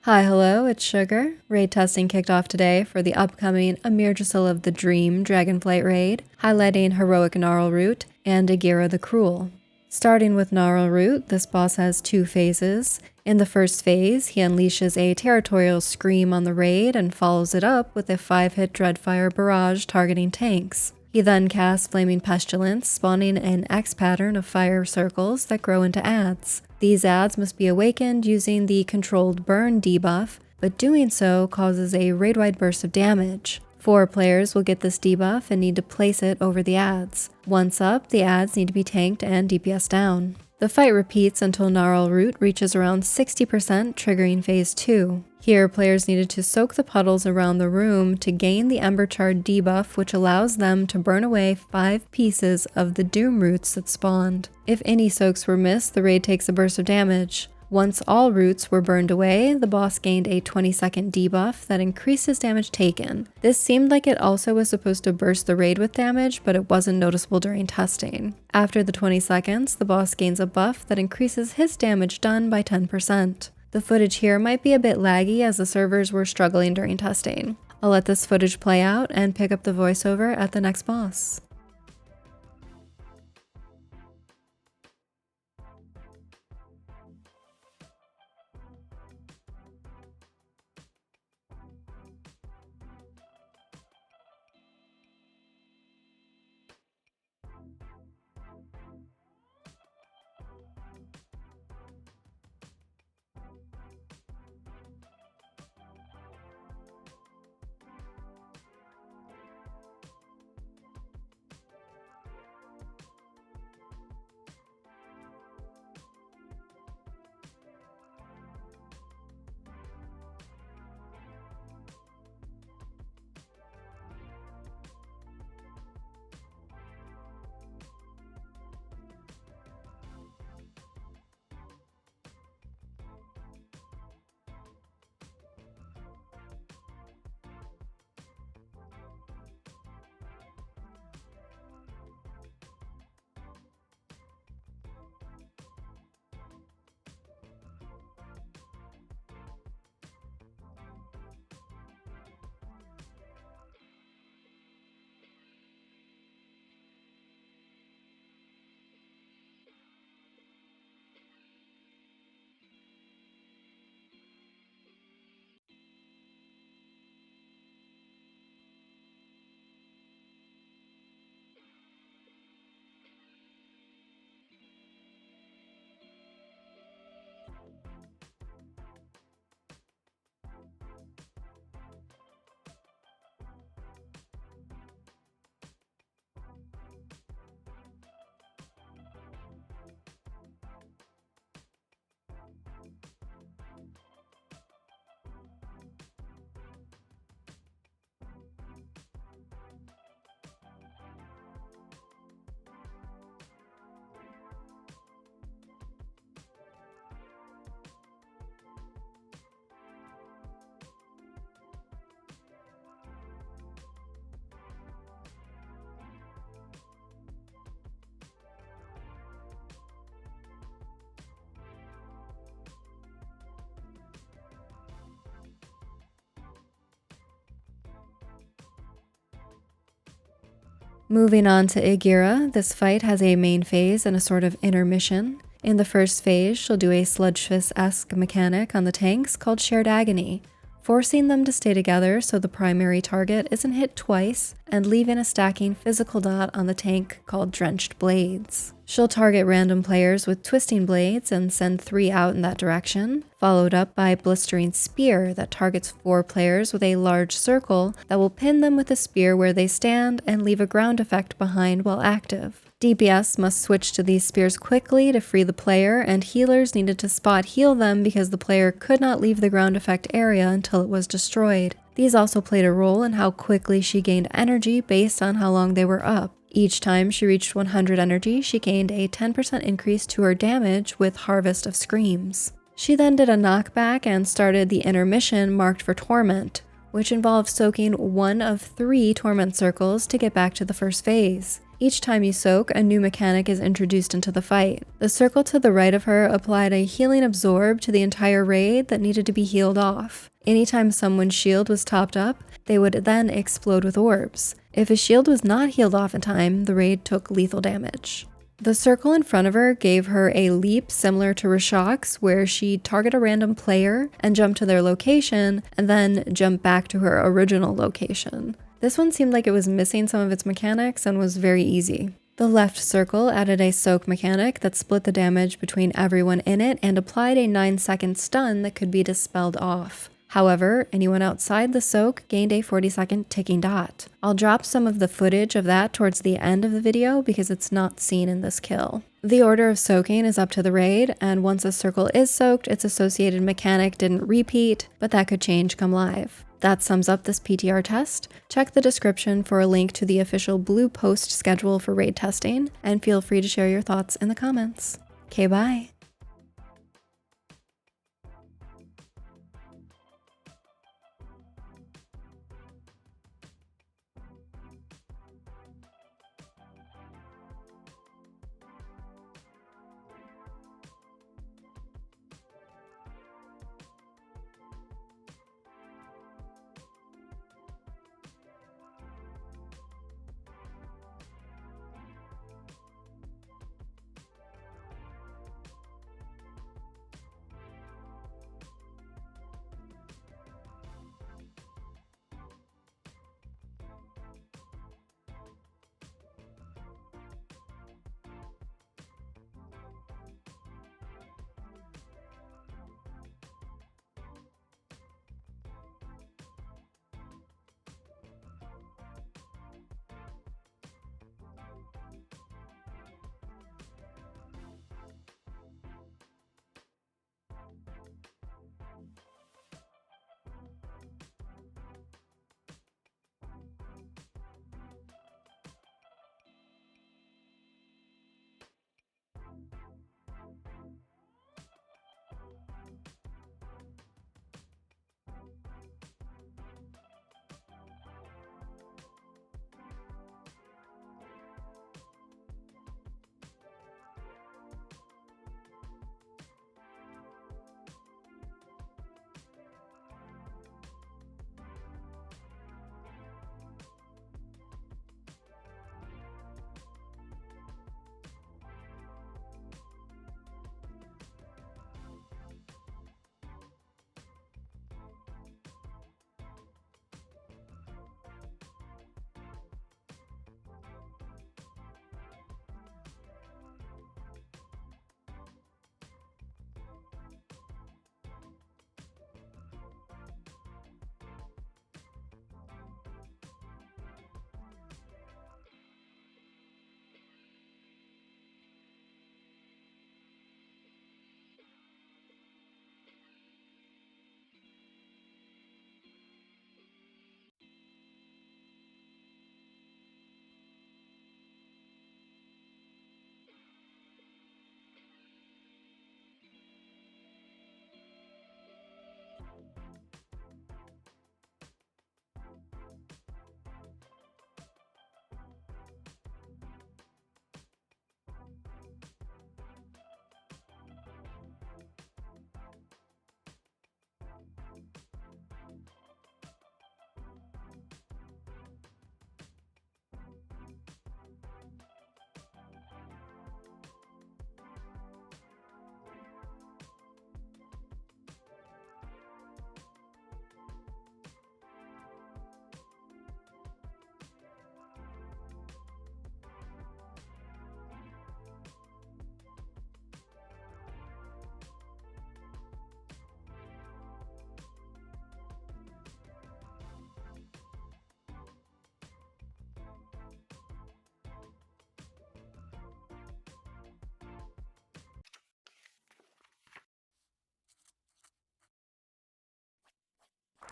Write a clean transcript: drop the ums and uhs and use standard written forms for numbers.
Hi, hello, it's Sugar. Raid testing kicked off today for the upcoming Amirdrassil of the Dream Dragonflight raid, highlighting heroic Gnarlroot and Igira the Cruel. Starting with Gnarlroot, this boss has two phases. In the first phase, he unleashes a territorial scream on the raid and follows it up with a 5-hit Dreadfire barrage targeting tanks. He then casts Flaming Pestilence, spawning an X pattern of fire circles that grow into adds. These adds must be awakened using the Controlled Burn debuff, but doing so causes a raid-wide burst of damage. 4 players will get this debuff and need to place it over the adds. Once up, the adds need to be tanked and DPS down. The fight repeats until Gnarlroot reaches around 60%, triggering phase 2. Here, players needed to soak the puddles around the room to gain the Ember Charred debuff, which allows them to burn away 5 pieces of the Doom roots that spawned. If any soaks were missed, the raid takes a burst of damage. Once all roots were burned away, the boss gained a 20-second debuff that increases damage taken. This seemed like it also was supposed to burst the raid with damage, but it wasn't noticeable during testing. After the 20 seconds, the boss gains a buff that increases his damage done by 10%. The footage here might be a bit laggy as the servers were struggling during testing. I'll let this footage play out and pick up the voiceover at the next boss. Moving on to Igira, this fight has a main phase and a sort of intermission. In the first phase, she'll do a Sludge Fist-esque mechanic on the tanks called Shared Agony, forcing them to stay together so the primary target isn't hit twice, and leaving a stacking physical dot on the tank called Drenched Blades. She'll target random players with Twisting Blades and send 3 out in that direction, followed up by Blistering Spear that targets 4 players with a large circle that will pin them with a spear where they stand and leave a ground effect behind while active. DPS must switch to these spears quickly to free the player, and healers needed to spot heal them because the player could not leave the ground effect area until it was destroyed. These also played a role in how quickly she gained energy based on how long they were up. Each time she reached 100 energy, she gained a 10% increase to her damage with Harvest of Screams. She then did a knockback and started the intermission marked for Torment, which involved soaking one of 3 Torment circles to get back to the first phase. Each time you soak, a new mechanic is introduced into the fight. The circle to the right of her applied a healing absorb to the entire raid that needed to be healed off. Anytime someone's shield was topped up, they would then explode with orbs. If a shield was not healed off in time, the raid took lethal damage. The circle in front of her gave her a leap similar to Rashok's, where she'd target a random player and jump to their location, and then jump back to her original location. This one seemed like it was missing some of its mechanics and was very easy. The left circle added a soak mechanic that split the damage between everyone in it and applied a 9-second stun that could be dispelled off. However, anyone outside the soak gained a 40-second ticking dot. I'll drop some of the footage of that towards the end of the video because it's not seen in this kill. The order of soaking is up to the raid, and once a circle is soaked, its associated mechanic didn't repeat, but that could change come live. That sums up this PTR test. Check the description for a link to the official blue post schedule for raid testing, and feel free to share your thoughts in the comments. Okay, bye!